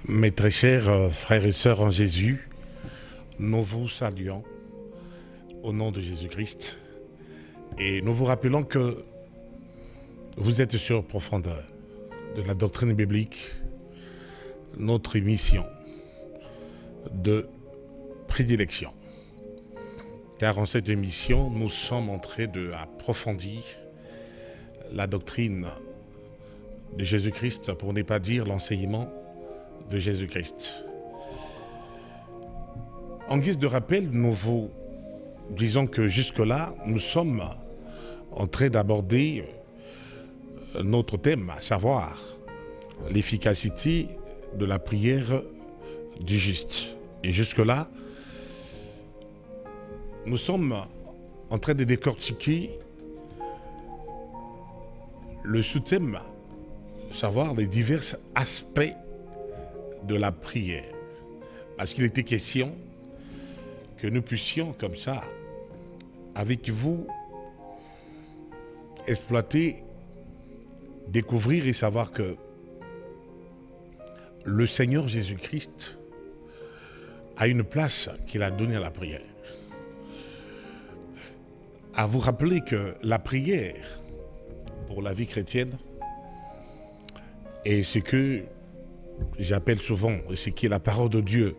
Mes très chers frères et sœurs en Jésus, nous vous saluons au nom de Jésus-Christ et nous vous rappelons que vous êtes sur profondeur de la doctrine biblique, notre mission de prédilection. Car en cette émission, nous sommes en train d'approfondir la doctrine de Jésus-Christ, pour ne pas dire l'enseignement de Jésus-Christ. En guise de rappel, nous vous disons que jusque-là, nous sommes en train d'aborder notre thème, à savoir l'efficacité de la prière du juste. Et jusque-là, nous sommes en train de décortiquer le sous-thème, savoir les divers aspects de la prière. Parce qu'il était question que nous puissions comme ça, avec vous, exploiter, découvrir et savoir que le Seigneur Jésus-Christ a une place qu'il a donnée à la prière. À vous rappeler que la prière pour la vie chrétienne est ce que j'appelle souvent, et ce que la parole de Dieu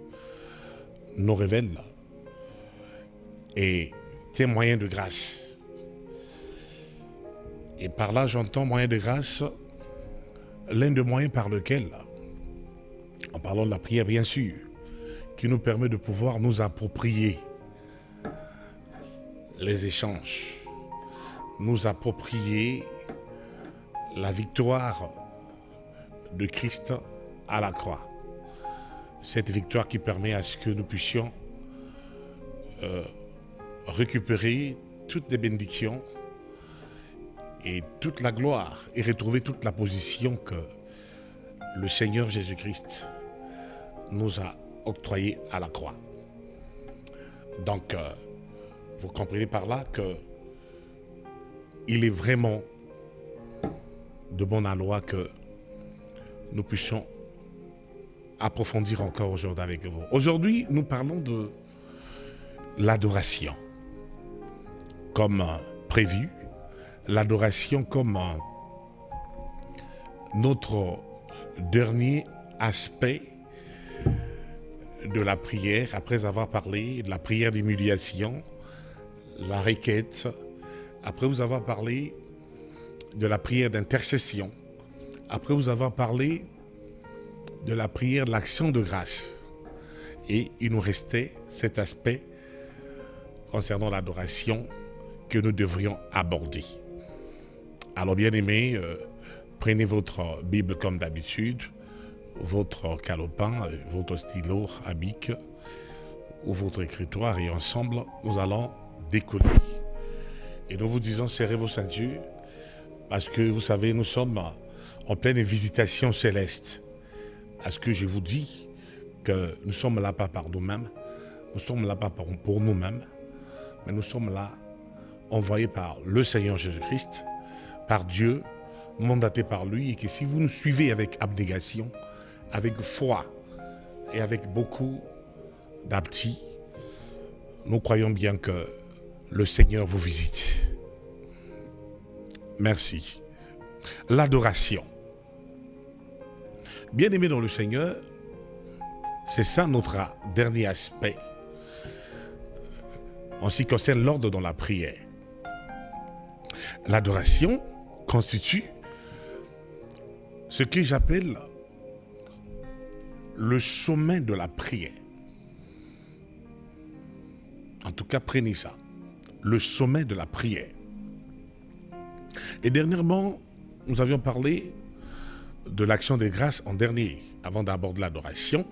nous révèle, est un moyen de grâce. Et par là, j'entends moyen de grâce, l'un des moyens par lequel, en parlant de la prière bien sûr, qui nous permet de pouvoir nous approprier les échanges, nous approprier la victoire de Christ à la croix. Cette victoire qui permet à ce que nous puissions récupérer toutes les bénédictions et toute la gloire et retrouver toute la position que le Seigneur Jésus-Christ nous a octroyée à la croix. Donc, vous comprenez par là que il est vraiment de bon aloi que nous puissions approfondir encore aujourd'hui avec vous. Aujourd'hui, nous parlons de l'adoration. Comme prévu, l'adoration comme notre dernier aspect de la prière, après avoir parlé de la prière d'humiliation, la requête, après vous avoir parlé de la prière d'intercession, après vous avoir parlé de la prière de l'action de grâce. Et il nous restait cet aspect concernant l'adoration que nous devrions aborder. Alors bien aimés, prenez votre Bible comme d'habitude, votre calepin, votre stylo à bic ou votre écritoire et ensemble nous allons décoller. Et nous vous disons serrez vos ceintures parce que vous savez nous sommes en pleine visitation céleste. Parce que je vous dis que nous sommes là pas par nous-mêmes, nous sommes là pas pour nous-mêmes, mais nous sommes là envoyés par le Seigneur Jésus-Christ, par Dieu, mandatés par lui, et que si vous nous suivez avec abnégation, avec foi et avec beaucoup d'appétit, nous croyons bien que le Seigneur vous visite. Merci. L'adoration. Bien-aimés dans le Seigneur, c'est ça notre dernier aspect en ce qui concerne l'ordre dans la prière. L'adoration constitue ce que j'appelle le sommet de la prière. En tout cas, prenez ça. Le sommet de la prière. Et dernièrement, nous avions parlé de l'action de grâce en dernier, avant d'aborder l'adoration,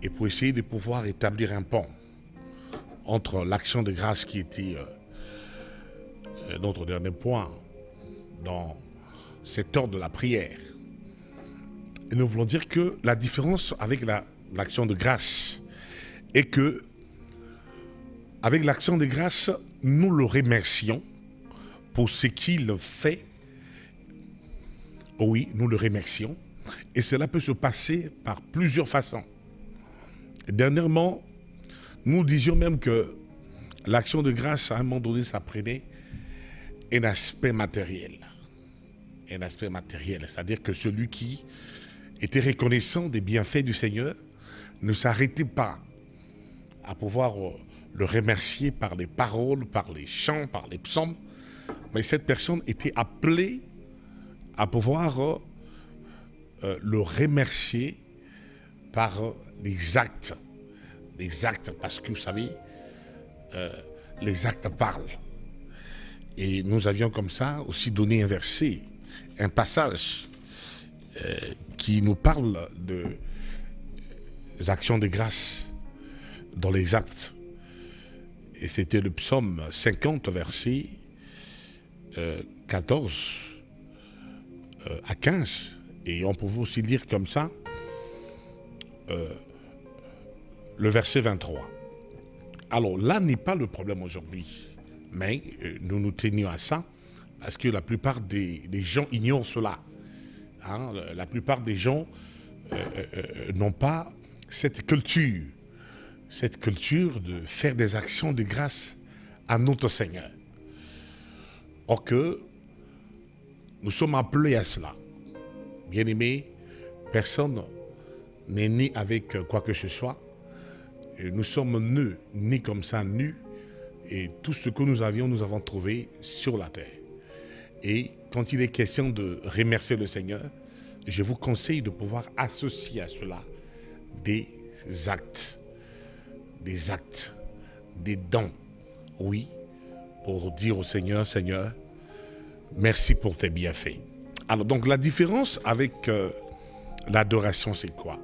et pour essayer de pouvoir établir un pont entre l'action de grâce qui était notre dernier point dans cet ordre de la prière. Et nous voulons dire que la différence avec l'action de grâce est que avec l'action de grâce, nous le remercions pour ce qu'il fait. Oui, nous le remercions. Et cela peut se passer par plusieurs façons. Dernièrement, nous disions même que l'action de grâce, à un moment donné, ça prenait un aspect matériel. Un aspect matériel, c'est-à-dire que celui qui était reconnaissant des bienfaits du Seigneur ne s'arrêtait pas à pouvoir le remercier par les paroles, par les chants, par les psaumes, mais cette personne était appelée à pouvoir le remercier par les actes. Les actes, parce que vous savez, les actes parlent. Et nous avions comme ça aussi donné un verset, un passage qui nous parle des actions de grâce dans les actes. Et c'était le psaume 50, verset 14 à 15. Et on pouvait aussi lire comme ça le verset 23. Alors là n'est pas le problème aujourd'hui, mais nous nous tenions à ça parce que la plupart des gens ignorent cela. Hein? La plupart des gens n'ont pas cette culture de faire des actions de grâce à notre Seigneur. Or que nous sommes appelés à cela. Bien-aimés, personne n'est né avec quoi que ce soit. Et nous sommes nés comme ça, nus. Et tout ce que nous avons trouvé sur la terre. Et quand il est question de remercier le Seigneur, je vous conseille de pouvoir associer à cela des actes, des dons. Oui, pour dire au Seigneur, Seigneur, merci pour tes bienfaits. Alors donc la différence avec l'adoration, c'est quoi?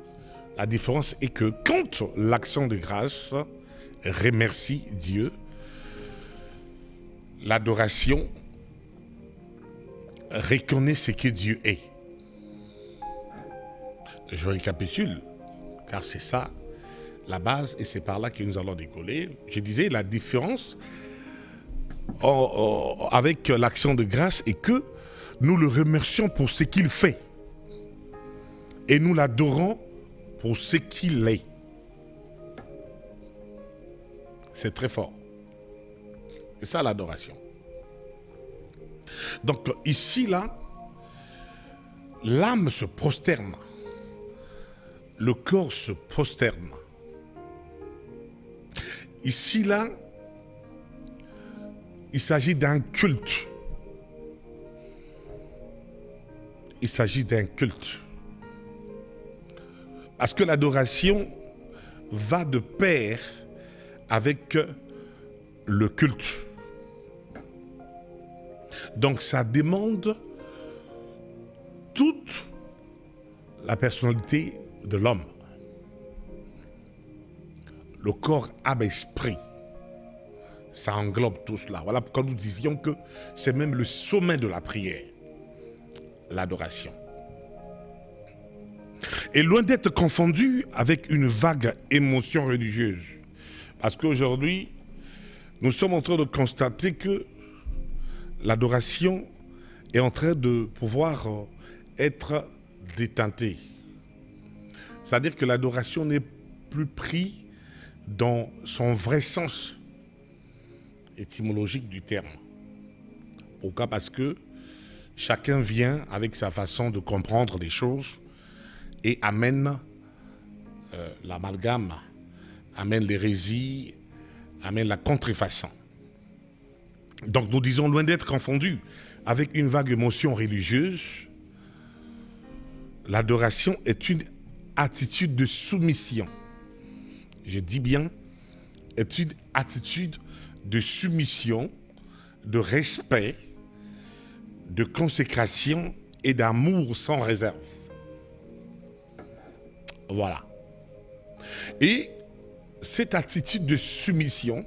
La différence est que quand l'action de grâce remercie Dieu, l'adoration reconnaît ce que Dieu est. Je récapitule, car c'est ça la base et c'est par là que nous allons décoller. Je disais la différence avec l'action de grâce est que nous le remercions pour ce qu'il fait et nous l'adorons pour ce qu'il est. C'est très fort. C'est ça l'adoration. Donc ici, là, l'âme se prosterne. Le corps se prosterne. Ici, là, il s'agit d'un culte. Il s'agit d'un culte. Parce que l'adoration va de pair avec le culte. Donc ça demande toute la personnalité de l'homme. Le corps, âme, esprit. Ça englobe tout cela. Voilà pourquoi nous disions que c'est même le sommet de la prière, l'adoration. Et loin d'être confondu avec une vague émotion religieuse. Parce qu'aujourd'hui, nous sommes en train de constater que l'adoration est en train de pouvoir être déteintée. C'est-à-dire que l'adoration n'est plus prise dans son vrai sens étymologique du terme. Pourquoi? Parce que chacun vient avec sa façon de comprendre les choses et amène l'amalgame, amène l'hérésie, amène la contrefaçon. Donc nous disons, loin d'être confondus avec une vague émotion religieuse, l'adoration est une attitude de soumission. Je dis bien, est une attitude de soumission, de respect, de consécration et d'amour sans réserve. Voilà. Et cette attitude de soumission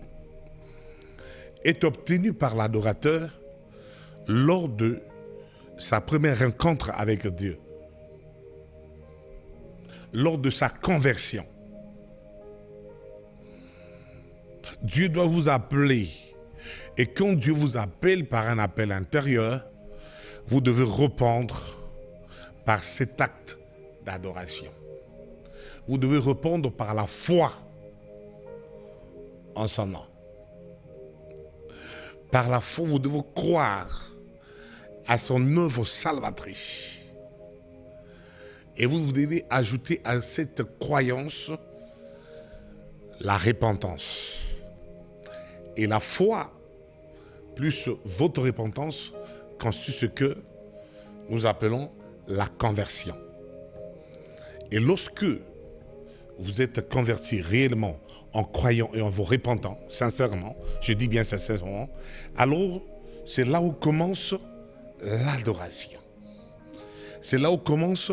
est obtenue par l'adorateur lors de sa première rencontre avec Dieu, lors de sa conversion. Dieu doit vous appeler. Et quand Dieu vous appelle par un appel intérieur, vous devez répondre par cet acte d'adoration. Vous devez répondre par la foi en son nom. Par la foi, vous devez croire à son œuvre salvatrice. Et vous devez ajouter à cette croyance la repentance. Et la foi, plus votre repentance, constitue ce que nous appelons la conversion. Et lorsque vous êtes converti réellement en croyant et en vous repentant, sincèrement, je dis bien sincèrement, alors c'est là où commence l'adoration. C'est là où commence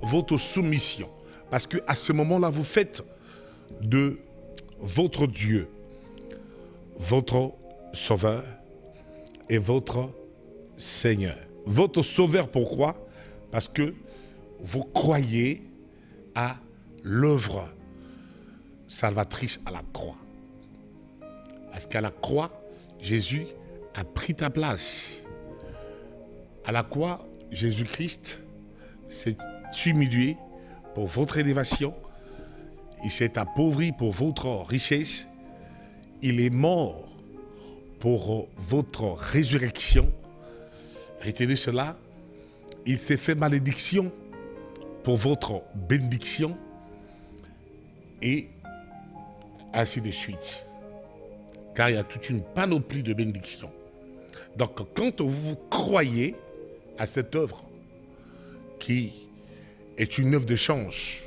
votre soumission. Parce qu'à ce moment-là, vous faites de votre Dieu, votre Sauveur et votre Seigneur. Votre Sauveur, pourquoi? Parce que vous croyez à l'œuvre salvatrice à la croix. Parce qu'à la croix, Jésus a pris ta place. À la croix, Jésus-Christ s'est humilié pour votre élévation. Il s'est appauvri pour votre richesse. Il est mort pour votre résurrection. Retenez cela. Il s'est fait malédiction pour votre bénédiction. Et ainsi de suite. Car il y a toute une panoplie de bénédictions. Donc, quand vous croyez à cette œuvre, qui est une œuvre de change,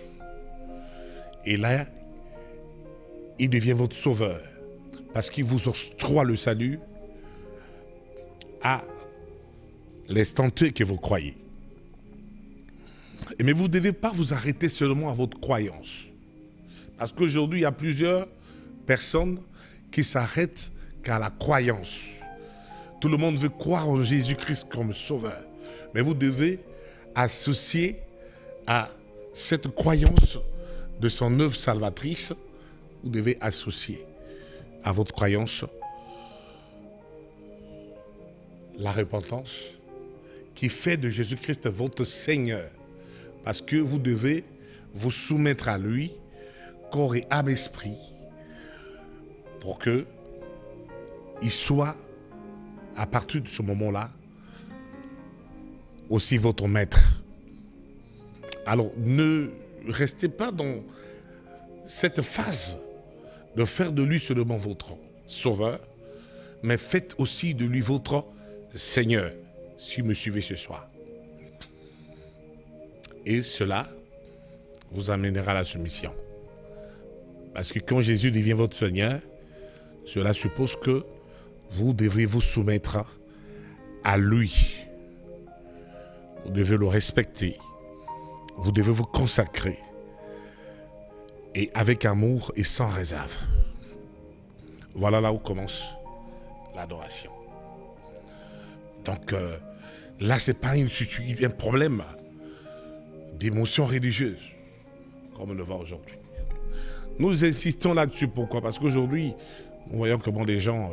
et là, il devient votre sauveur, parce qu'il vous octroie le salut à l'instant T que vous croyez. Mais vous ne devez pas vous arrêter seulement à votre croyance. Parce qu'aujourd'hui, il y a plusieurs personnes qui s'arrêtent qu'à la croyance. Tout le monde veut croire en Jésus-Christ comme sauveur. Mais vous devez associer à cette croyance de son œuvre salvatrice, vous devez associer à votre croyance la repentance qui fait de Jésus-Christ votre Seigneur. Parce que vous devez vous soumettre à lui, corps et âme, esprit, pour que il soit, à partir de ce moment-là, aussi votre maître. Alors, ne restez pas dans cette phase de faire de lui seulement votre sauveur, mais faites aussi de lui votre Seigneur, si vous me suivez ce soir. Et cela vous amènera à la soumission. Parce que quand Jésus devient votre Seigneur, cela suppose que vous devrez vous soumettre à lui. Vous devez le respecter. Vous devez vous consacrer. Et avec amour et sans réserve. Voilà là où commence l'adoration. Donc là, ce n'est pas un problème d'émotion religieuse, comme on le voit aujourd'hui. Nous insistons là-dessus. Pourquoi? Parce qu'aujourd'hui, nous voyons comment les gens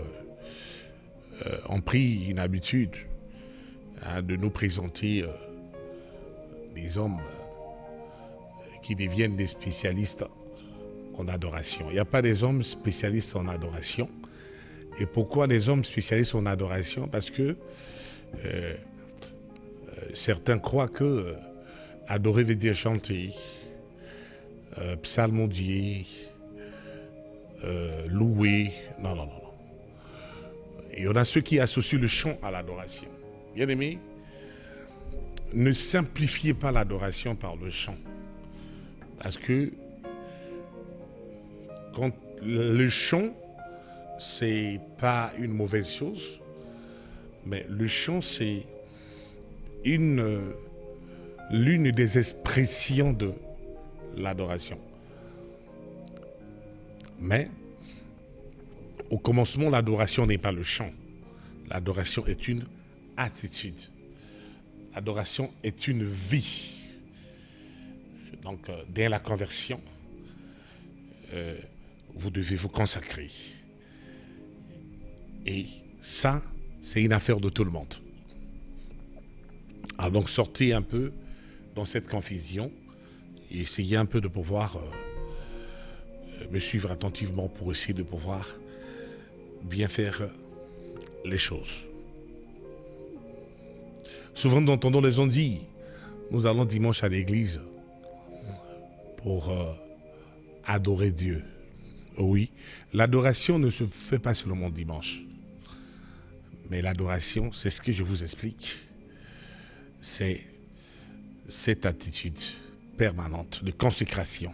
ont pris une habitude de nous présenter des hommes qui deviennent des spécialistes en adoration. Il n'y a pas des hommes spécialistes en adoration. Et pourquoi des hommes spécialistes en adoration? Parce que certains croient que adorer veut dire chanter, psalmodier, louer. Non. Et on a ceux qui associent le chant à l'adoration. Bien aimé, ne simplifiez pas l'adoration par le chant. Parce que quand le chant, c'est pas une mauvaise chose, mais le chant, c'est l'une des expressions de l'adoration. Mais au commencement, l'adoration n'est pas le chant. L'adoration est une attitude. L'adoration est une vie. Donc, dès la conversion, vous devez vous consacrer. Et ça, c'est une affaire de tout le monde. Alors donc, sortez un peu dans cette confusion. et essayez un peu de pouvoir me suivre attentivement pour essayer de pouvoir bien faire les choses. Souvent nous entendons les gens dire, nous allons dimanche à l'église pour adorer Dieu. Oui, l'adoration ne se fait pas seulement dimanche. Mais l'adoration, c'est ce que je vous explique. C'est cette attitude permanente de consécration,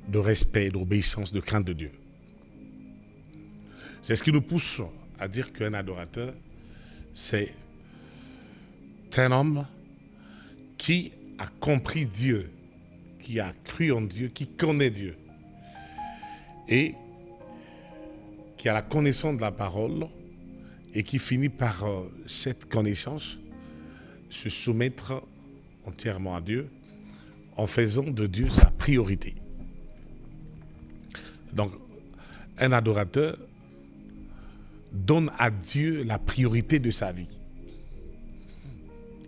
de respect, d'obéissance, de crainte de Dieu. C'est ce qui nous pousse à dire qu'un adorateur, c'est un homme qui a compris Dieu, qui a cru en Dieu, qui connaît Dieu et qui a la connaissance de la parole et qui finit par cette connaissance se soumettre entièrement à Dieu en faisant de Dieu sa priorité. Donc, un adorateur donne à Dieu la priorité de sa vie.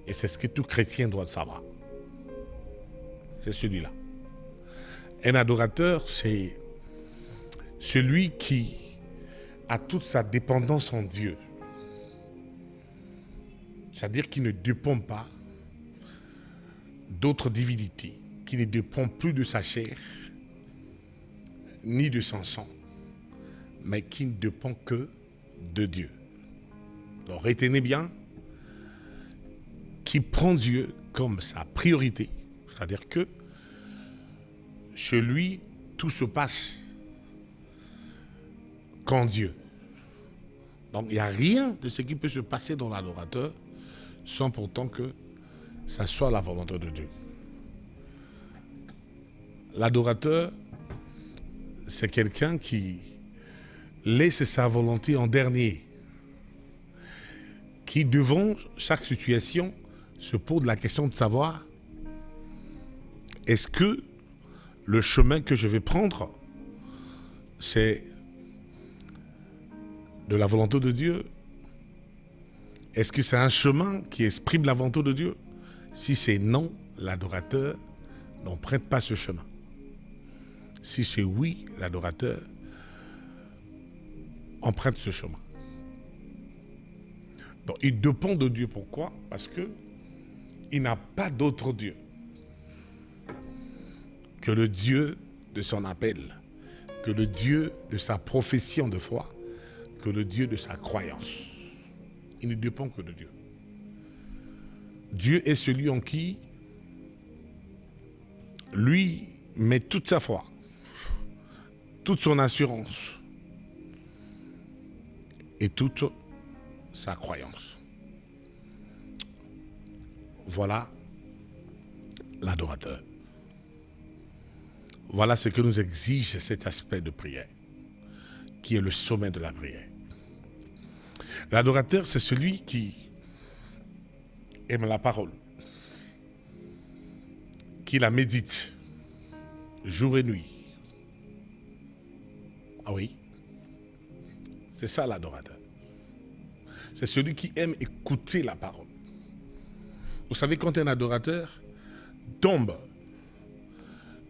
Et c'est ce que tout chrétien doit savoir. C'est celui-là. Un adorateur, c'est celui qui a toute sa dépendance en Dieu. C'est-à-dire qu'il ne dépend pas d'autres divinités, qui ne dépend plus de sa chair, ni de son sang, mais qui ne dépend que de Dieu. Donc retenez bien, qui prend Dieu comme sa priorité, c'est-à-dire que chez lui, tout se passe qu'en Dieu. Donc il n'y a rien de ce qui peut se passer dans l'adorateur sans pourtant que ça soit la volonté de Dieu. L'adorateur, c'est quelqu'un qui laisse sa volonté en dernier, qui devant chaque situation se pose la question de savoir est-ce que le chemin que je vais prendre, c'est de la volonté de Dieu? Est-ce que c'est un chemin qui exprime la volonté de Dieu? Si c'est non, l'adorateur n'emprunte pas ce chemin. Si c'est oui, l'adorateur emprunte ce chemin. Donc il dépend de Dieu. Pourquoi? Parce que il n'a pas d'autre Dieu que le Dieu de son appel, que le Dieu de sa profession de foi, que le Dieu de sa croyance. Il ne dépend que de Dieu. Dieu est celui en qui lui met toute sa foi, toute son assurance et toute sa croyance. Voilà l'adorateur. Voilà ce que nous exige cet aspect de prière, qui est le sommet de la prière. L'adorateur, c'est celui qui aime la parole, qui la médite jour et nuit. Ah oui, c'est ça l'adorateur. C'est celui qui aime écouter la parole. Vous savez, quand un adorateur tombe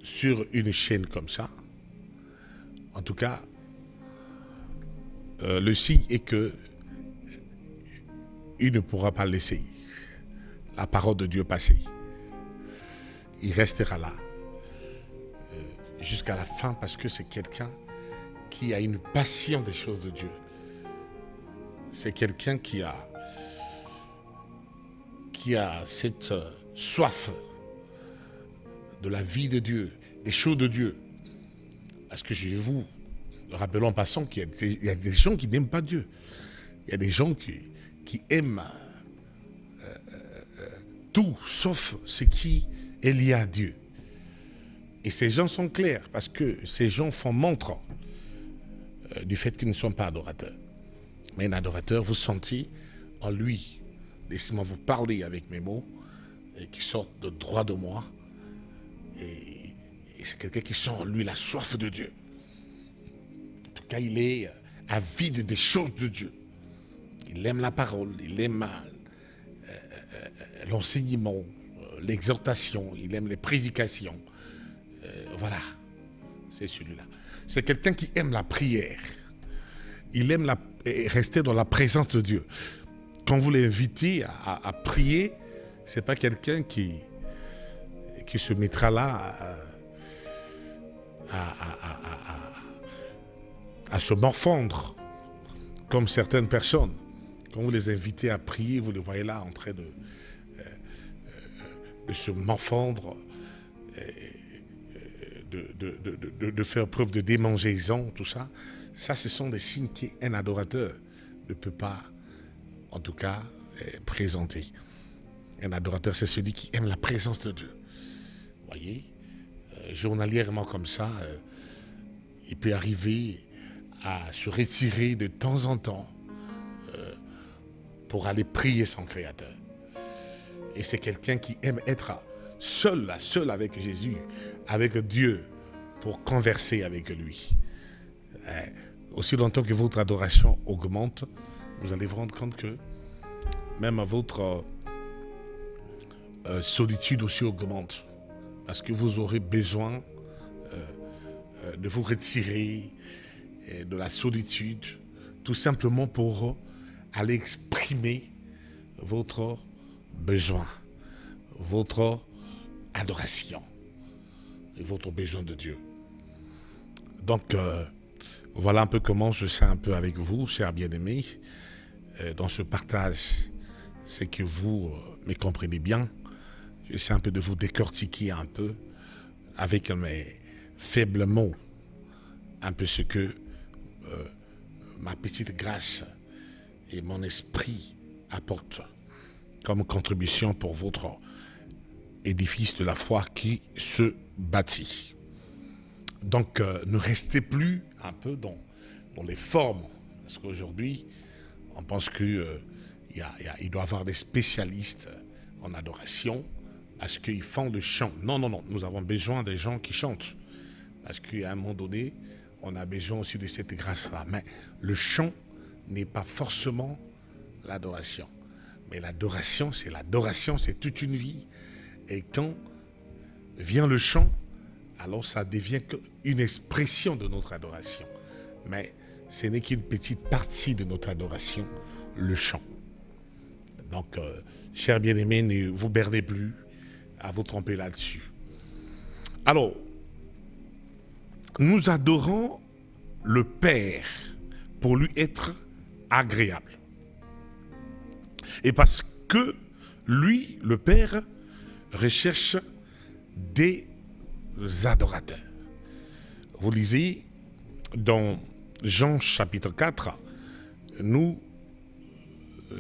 sur une chaîne comme ça, en tout cas, le signe est que il ne pourra pas laisser la parole de Dieu passer. Il restera là jusqu'à la fin parce que c'est quelqu'un qui a une passion des choses de Dieu. C'est quelqu'un qui a cette soif de la vie de Dieu, des choses de Dieu. Parce que je vais vous rappeler en passant qu'il y a des gens qui n'aiment pas Dieu. Il y a des gens qui aiment tout sauf ce qui est lié à Dieu. Et ces gens sont clairs parce que ces gens font montre du fait qu'ils ne sont pas adorateurs. Mais un adorateur, vous sentez en lui, laissez-moi vous parler avec mes mots, et qui sortent de droit de moi. Et c'est quelqu'un qui sent en lui la soif de Dieu. En tout cas, il est avide des choses de Dieu. Il aime la parole, il aime l'enseignement, l'exhortation, il aime les prédications. Voilà, c'est celui-là. C'est quelqu'un qui aime la prière. Il aime rester dans la présence de Dieu. Quand vous l'invitez à prier, c'est pas quelqu'un qui se mettra là à se morfondre comme certaines personnes. Quand vous les invitez à prier, vous les voyez là en train de se morfondre, de faire preuve de démangeaison, tout ça. Ça, ce sont des signes qu'un adorateur ne peut pas, en tout cas, présenter. Un adorateur, c'est celui qui aime la présence de Dieu. Vous voyez, journalièrement comme ça, il peut arriver à se retirer de temps en temps pour aller prier son Créateur. Et c'est quelqu'un qui aime être seul avec Jésus, avec Dieu, pour converser avec lui. Aussi longtemps que votre adoration augmente, vous allez vous rendre compte que même votre solitude aussi augmente. Parce que vous aurez besoin de vous retirer de la solitude, tout simplement pour aller exprimer votre besoin, votre adoration et votre besoin de Dieu. Donc, voilà un peu comment je suis un peu avec vous, chers bien-aimés, dans ce partage. C'est que vous me comprenez bien. J'essaie un peu de vous décortiquer un peu avec mes faibles mots, un peu ce que ma petite grâce et mon esprit apportent comme contribution pour votre édifice de la foi qui se bâtit. Donc, ne restez plus un peu dans les formes, parce qu'aujourd'hui, on pense qu'il il doit y avoir des spécialistes en adoration, parce qu'ils font le chant. Non, nous avons besoin des gens qui chantent, parce qu'à un moment donné, on a besoin aussi de cette grâce-là. Mais le chant n'est pas forcément l'adoration. Mais l'adoration, c'est toute une vie. Et quand vient le chant, alors ça devient une expression de notre adoration. Mais ce n'est qu'une petite partie de notre adoration, le chant. Donc, chers bien-aimés, ne vous bernez plus à vous tromper là-dessus. Alors, nous adorons le Père pour lui être agréable. Et parce que lui, le Père, recherche des adorateurs. Vous lisez dans Jean chapitre 4, nous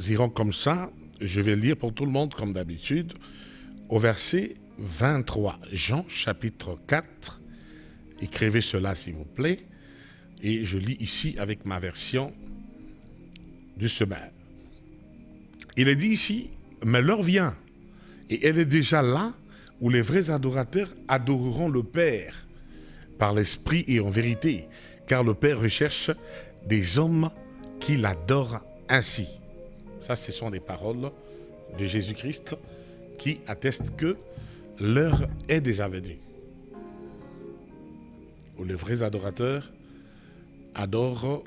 irons comme ça, je vais lire pour tout le monde comme d'habitude, au verset 23. Jean chapitre 4, écrivez cela s'il vous plaît, et je lis ici avec ma version du Semeur. Il est dit ici, mais l'heure vient, et elle est déjà là, où les vrais adorateurs adoreront le Père par l'esprit et en vérité, car le Père recherche des hommes qui l'adorent ainsi. Ça, ce sont des paroles de Jésus-Christ qui attestent que l'heure est déjà venue, où les vrais adorateurs adorent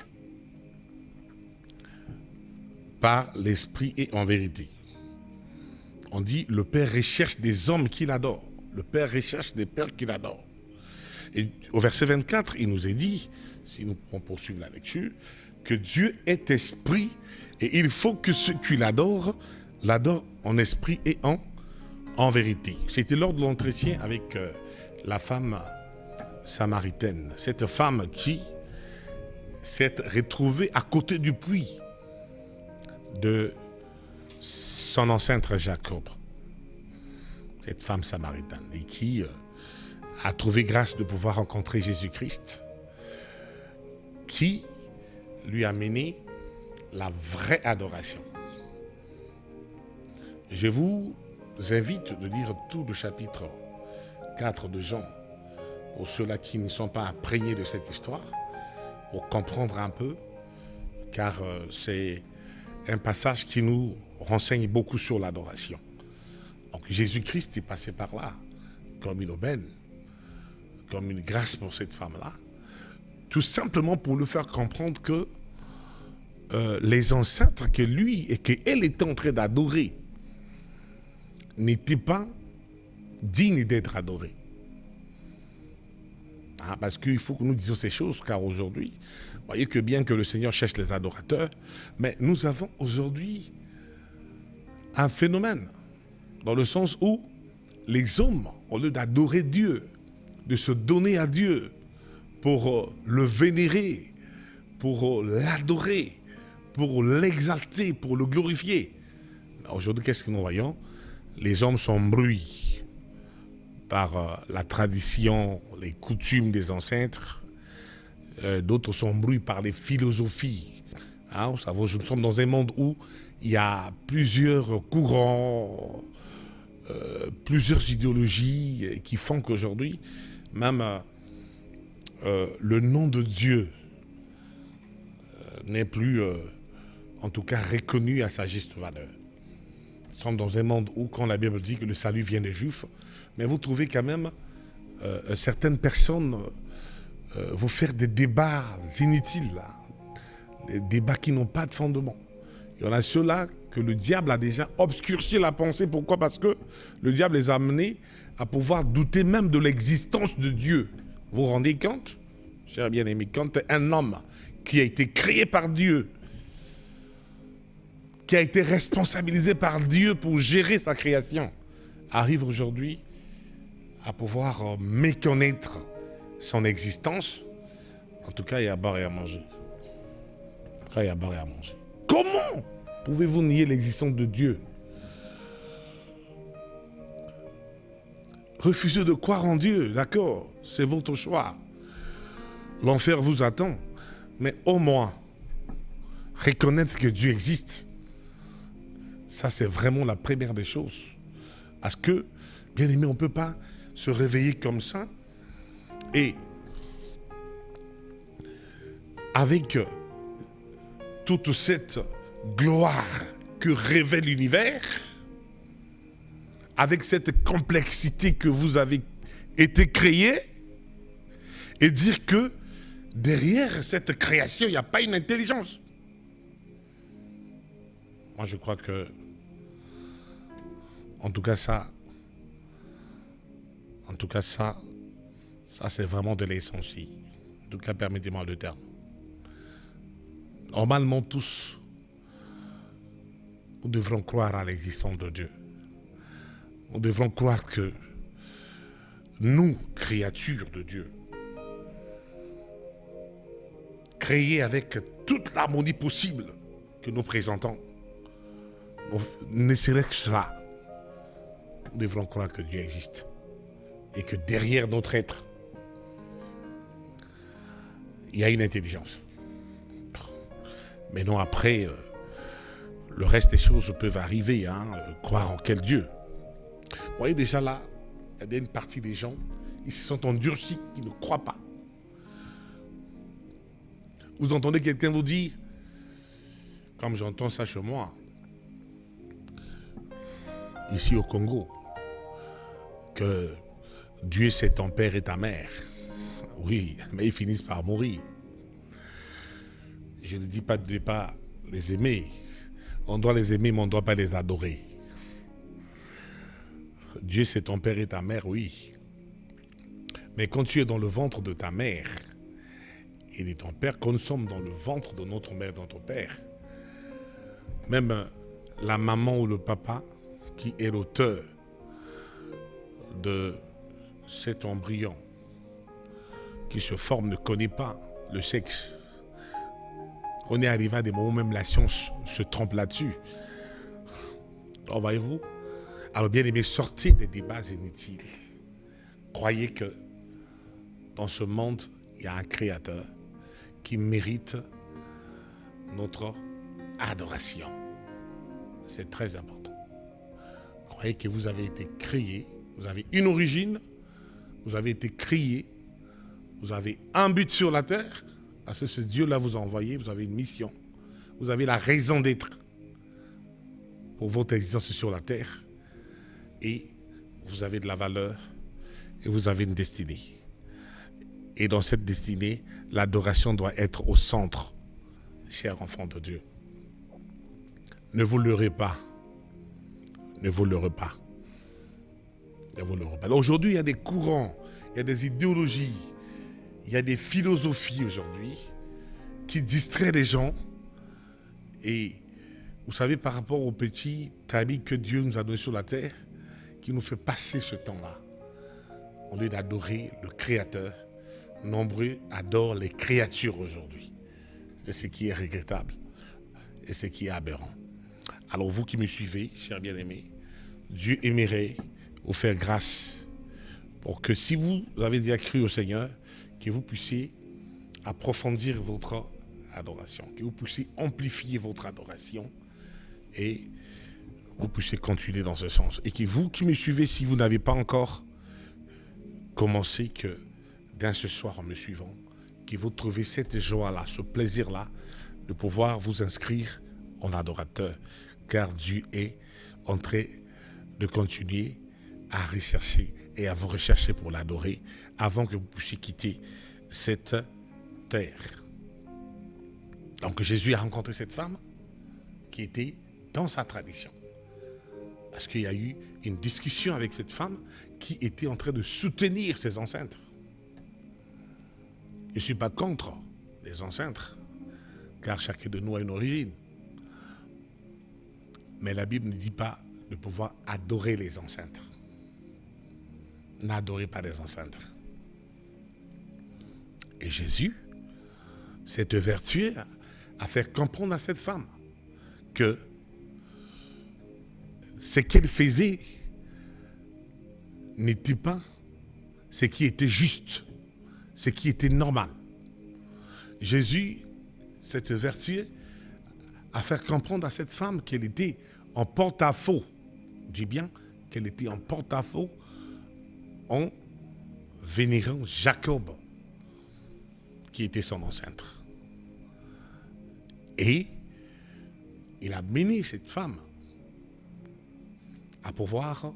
par l'esprit et en vérité. On dit, le Père recherche des hommes qui l'adorent. Le Père recherche des pères qui l'adorent. Et au verset 24, il nous est dit, si nous poursuivons la lecture, que Dieu est esprit et il faut que ceux qui l'adorent en esprit et en vérité. C'était lors de l'entretien avec la femme samaritaine. Cette femme qui s'est retrouvée à côté du puits de son ancêtre Jacob, cette femme samaritaine, et qui a trouvé grâce de pouvoir rencontrer Jésus-Christ, qui lui a mené la vraie adoration. Je vous invite de lire tout le chapitre 4 de Jean, pour ceux-là qui ne sont pas imprégnés de cette histoire, pour comprendre un peu, car c'est un passage qui nous renseigne beaucoup sur l'adoration. Donc Jésus-Christ est passé par là, comme une aubaine, comme une grâce pour cette femme-là, tout simplement pour lui faire comprendre que les ancêtres que lui et qu'elle était en train d'adorer n'étaient pas dignes d'être adorés. Parce qu'il faut que nous disions ces choses, car aujourd'hui, vous voyez que bien que le Seigneur cherche les adorateurs, mais nous avons aujourd'hui un phénomène, dans le sens où les hommes, au lieu d'adorer Dieu, de se donner à Dieu pour le vénérer, pour l'adorer, pour l'exalter, pour le glorifier. Aujourd'hui, qu'est-ce que nous voyons? Les hommes sont embrouillés par la tradition, les coutumes des ancêtres. D'autres sont embrouillés par les philosophies. Vous savez, nous sommes dans un monde où il y a plusieurs courants, plusieurs idéologies qui font qu'aujourd'hui, même le nom de Dieu n'est plus, en tout cas, reconnu à sa juste valeur. Nous sommes dans un monde où, quand la Bible dit que le salut vient des Juifs, mais vous trouvez quand même certaines personnes vous faire des débats inutiles, là, des débats qui n'ont pas de fondement. Il y en a ceux-là que le diable a déjà obscurci la pensée. Pourquoi? Parce que le diable les a amenés à pouvoir douter même de l'existence de Dieu. Vous vous rendez compte, cher bien-aimé, quand un homme qui a été créé par Dieu, qui a été responsabilisé par Dieu pour gérer sa création, arrive aujourd'hui à pouvoir méconnaître son existence, en tout cas, il y a à boire et à manger. En tout cas, il y a à boire et à manger. Comment pouvez-vous nier l'existence de Dieu? Refusez de croire en Dieu, d'accord, c'est votre choix. L'enfer vous attend, mais au moins, reconnaître que Dieu existe, ça c'est vraiment la première des choses. Parce que, bien aimé, on ne peut pas se réveiller comme ça et avec toute cette gloire que révèle l'univers, avec cette complexité que vous avez été créé, et dire que derrière cette création, il n'y a pas une intelligence. Moi, je crois que, en tout cas ça c'est vraiment de l'essentiel. En tout cas, permettez-moi le terme. Normalement, tous, nous devrons croire à l'existence de Dieu. Nous devrons croire que nous, créatures de Dieu, créées avec toute l'harmonie possible que nous présentons, ne serait que cela. Nous devrons croire que Dieu existe et que derrière notre être, il y a une intelligence. Mais non, après, le reste des choses peuvent arriver, croire en quel Dieu. Vous voyez déjà là, il y a une partie des gens, ils se sont endurcis, qui ne croient pas. Vous entendez quelqu'un vous dire, comme j'entends ça chez moi, ici au Congo, que Dieu c'est ton père et ta mère. Oui, mais ils finissent par mourir. Je ne dis pas de ne pas les aimer. On doit les aimer, mais on ne doit pas les adorer. Dieu c'est ton père et ta mère, oui. Mais quand tu es dans le ventre de ta mère et de ton père, quand nous sommes dans le ventre de notre mère et de notre père, même la maman ou le papa qui est l'auteur de cet embryon qui se forme ne connaît pas le sexe. On est arrivé à des moments où même la science se trompe là-dessus. Alors voyez-vous, alors bien aimé, sortez des débats inutiles. Croyez que dans ce monde, il y a un créateur qui mérite notre adoration. C'est très important. Croyez que vous avez été créé, vous avez une origine, vous avez été créé, vous avez un but sur la terre, parce que ce Dieu-là vous a envoyé, vous avez une mission, vous avez la raison d'être pour votre existence sur la terre. et vous avez de la valeur et vous avez une destinée. Et dans cette destinée, l'adoration doit être au centre, chers enfants de Dieu. Ne vous leurrez pas. Ne vous leurrez pas. Ne vous leurrez pas. Alors aujourd'hui, il y a des courants, il y a des idéologies, il y a des philosophies aujourd'hui qui distraient les gens. Et vous savez, par rapport au petit tamis que Dieu nous a donné sur la terre, qui nous fait passer ce temps-là, au lieu d'adorer le Créateur, nombreux adorent les créatures aujourd'hui. C'est ce qui est regrettable et ce qui est aberrant. Alors vous qui me suivez, chers bien-aimés, Dieu aimerait vous faire grâce pour que si vous avez déjà cru au Seigneur, que vous puissiez approfondir votre adoration, que vous puissiez amplifier votre adoration et vous puissiez continuer dans ce sens. Et que vous qui me suivez, si vous n'avez pas encore commencé, que dès ce soir en me suivant, que vous trouvez cette joie-là, ce plaisir-là, de pouvoir vous inscrire en adorateur, car Dieu est en train de continuer à rechercher et à vous rechercher pour l'adorer avant que vous puissiez quitter cette terre. Donc Jésus a rencontré cette femme qui était dans sa tradition. Parce qu'il y a eu une discussion avec cette femme qui était en train de soutenir ses ancêtres. Je ne suis pas contre les ancêtres, car chacun de nous a une origine. Mais la Bible ne dit pas de pouvoir adorer les ancêtres. N'adorez pas les ancêtres. Et Jésus s'est vertué à faire comprendre à cette femme que ce qu'elle faisait n'était pas ce qui était juste, ce qui était normal. Jésus s'est vertué à faire comprendre à cette femme qu'elle était en porte-à-faux. Je dis bien qu'elle était en porte-à-faux en vénérant Jacob, qui était son ancêtre. Et il a mené cette femme à pouvoir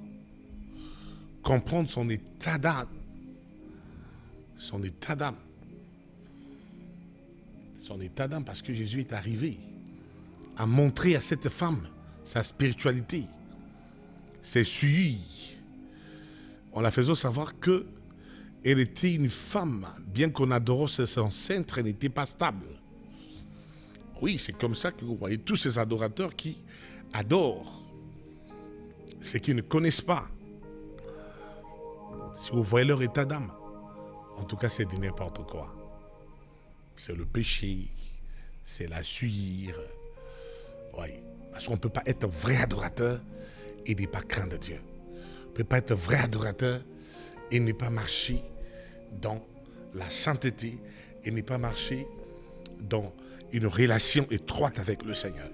comprendre son état d'âme. Son état d'âme. Son état d'âme, parce que Jésus est arrivé à montrer à cette femme sa spiritualité, ses souilles, en la faisant savoir que elle était une femme, bien qu'on adore ses ancêtres, elle n'était pas stable. Oui, c'est comme ça que vous voyez tous ces adorateurs qui adorent ce qu'ils ne connaissent pas. Si vous voyez leur état d'âme, en tout cas, c'est de n'importe quoi. C'est le péché, c'est la suire. Oui, parce qu'on ne peut pas être vrai adorateur et ne pas craindre Dieu. On ne peut pas être vrai adorateur et ne pas marcher dans la sainteté et ne pas marcher dans une relation étroite avec le Seigneur.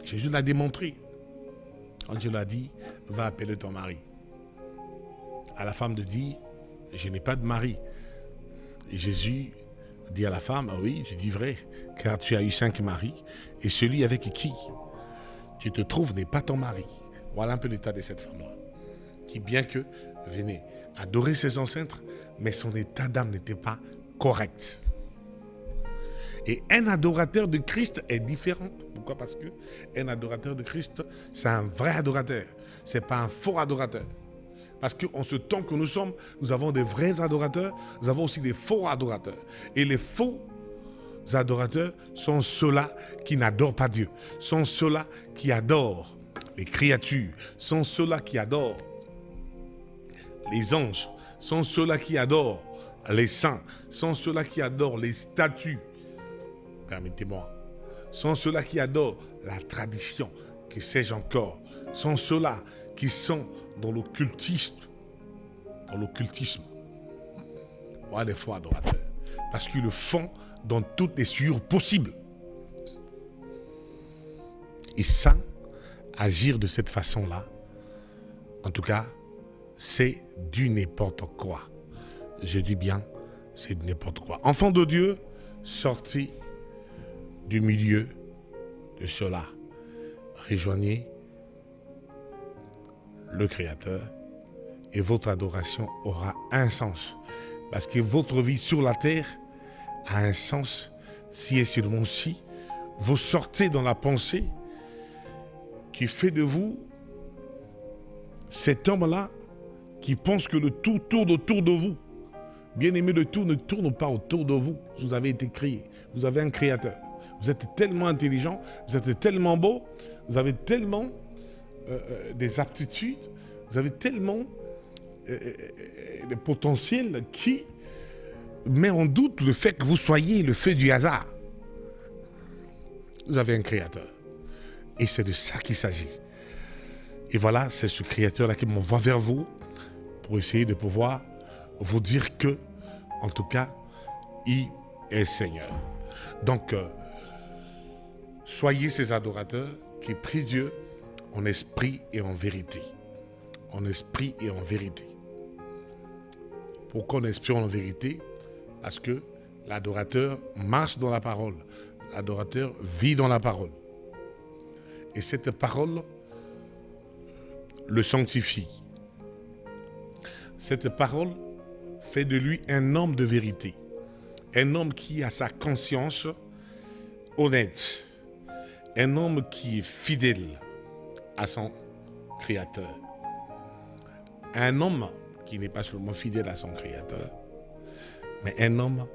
Jésus l'a démontré. Quand Dieu l'a dit, va appeler ton mari. À la femme de dire, je n'ai pas de mari. Et Jésus dit à la femme, oui, tu dis vrai, car tu as eu 5 maris, et celui avec qui tu te trouves n'est pas ton mari. Voilà un peu l'état de cette femme-là, qui bien que venait adorer ses ancêtres, mais son état d'âme n'était pas correct. Et un adorateur de Christ est différent. Pourquoi? Parce qu'un adorateur de Christ, c'est un vrai adorateur. Ce n'est pas un faux adorateur. Parce qu'en ce temps que nous sommes, nous avons des vrais adorateurs, nous avons aussi des faux adorateurs. Et les faux adorateurs sont ceux-là qui n'adorent pas Dieu, sont ceux-là qui adorent les créatures, sont ceux-là qui adorent les anges, sont ceux-là qui adorent les saints, sont ceux-là qui adorent les statues, permettez-moi, sont ceux-là qui adorent la tradition, que sais-je encore, sont ceux-là qui sont dans l'occultisme. Voilà les faux adorateurs. Parce qu'ils le font dans toutes les sueurs possibles. Et sans agir de cette façon-là, en tout cas, c'est du n'importe quoi. Je dis bien, c'est du n'importe quoi. Enfants de Dieu, sortez du milieu de cela. Rejoignez le Créateur, et votre adoration aura un sens. Parce que votre vie sur la terre a un sens si et seulement si vous sortez dans la pensée qui fait de vous cet homme-là qui pense que le tout tourne autour de vous. Bien aimé, le tout ne tourne pas autour de vous. Vous avez été créé. Vous avez un créateur. Vous êtes tellement intelligent, vous êtes tellement beau, vous avez tellement des aptitudes, vous avez tellement de potentiel qui met en doute le fait que vous soyez le fait du hasard. Vous avez un créateur. Et c'est de ça qu'il s'agit. Et voilà, c'est ce créateur-là qui m'envoie vers vous pour essayer de pouvoir vous dire que, en tout cas, il est Seigneur. Donc, soyez ces adorateurs qui prient Dieu en esprit et en vérité. En esprit et en vérité. Pourquoi en esprit et en vérité? Parce que l'adorateur marche dans la parole. L'adorateur vit dans la parole. Et cette parole le sanctifie. Cette parole fait de lui un homme de vérité. Un homme qui a sa conscience honnête. Un homme qui est fidèle à son Créateur. Un homme qui n'est pas seulement fidèle à son Créateur, mais un homme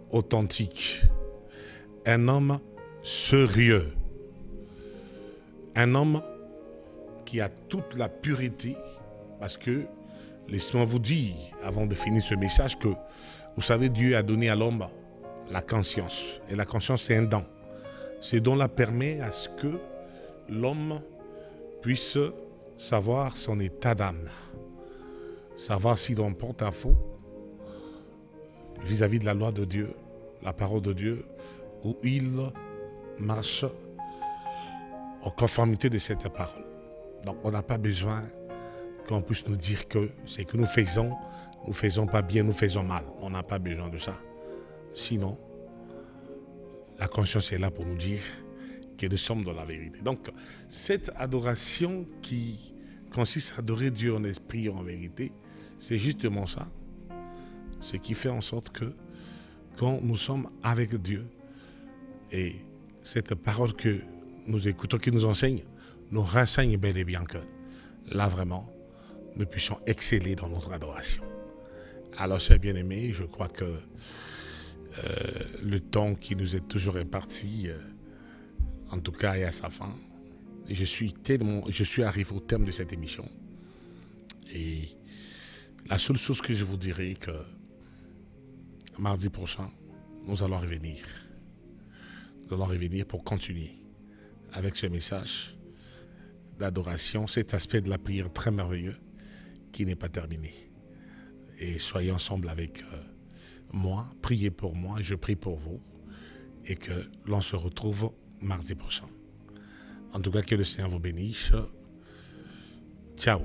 authentique. Un homme sérieux. Un homme qui a toute la pureté, parce que, laissez-moi vous dire, avant de finir ce message, que, vous savez, Dieu a donné à l'homme la conscience. Et la conscience, c'est un don. Ce don-là permet à ce que l'homme puisse savoir son état d'âme. Savoir s'il en porte un faux vis-à-vis de la loi de Dieu, la parole de Dieu, où il marche en conformité de cette parole. Donc on n'a pas besoin qu'on puisse nous dire que c'est que nous faisons pas bien, nous faisons mal. On n'a pas besoin de ça. Sinon, la conscience est là pour nous dire que nous sommes dans la vérité. Donc, cette adoration qui consiste à adorer Dieu en esprit et en vérité, c'est justement ça. Ce qui fait en sorte que quand nous sommes avec Dieu et cette parole que nous écoutons, qui nous enseigne, nous renseigne bel et bien que là vraiment, nous puissions exceller dans notre adoration. Alors, chers bien-aimés, je crois que le temps qui nous est toujours imparti, en tout cas, est à sa fin. Je suis arrivé au terme de cette émission. Et la seule chose que je vous dirai, que mardi prochain, nous allons revenir. Nous allons revenir pour continuer avec ce message d'adoration, cet aspect de la prière très merveilleux qui n'est pas terminé. Et soyez ensemble avec moi, priez pour moi, je prie pour vous, et que l'on se retrouve mardi prochain. En tout cas, que le Seigneur vous bénisse. Ciao.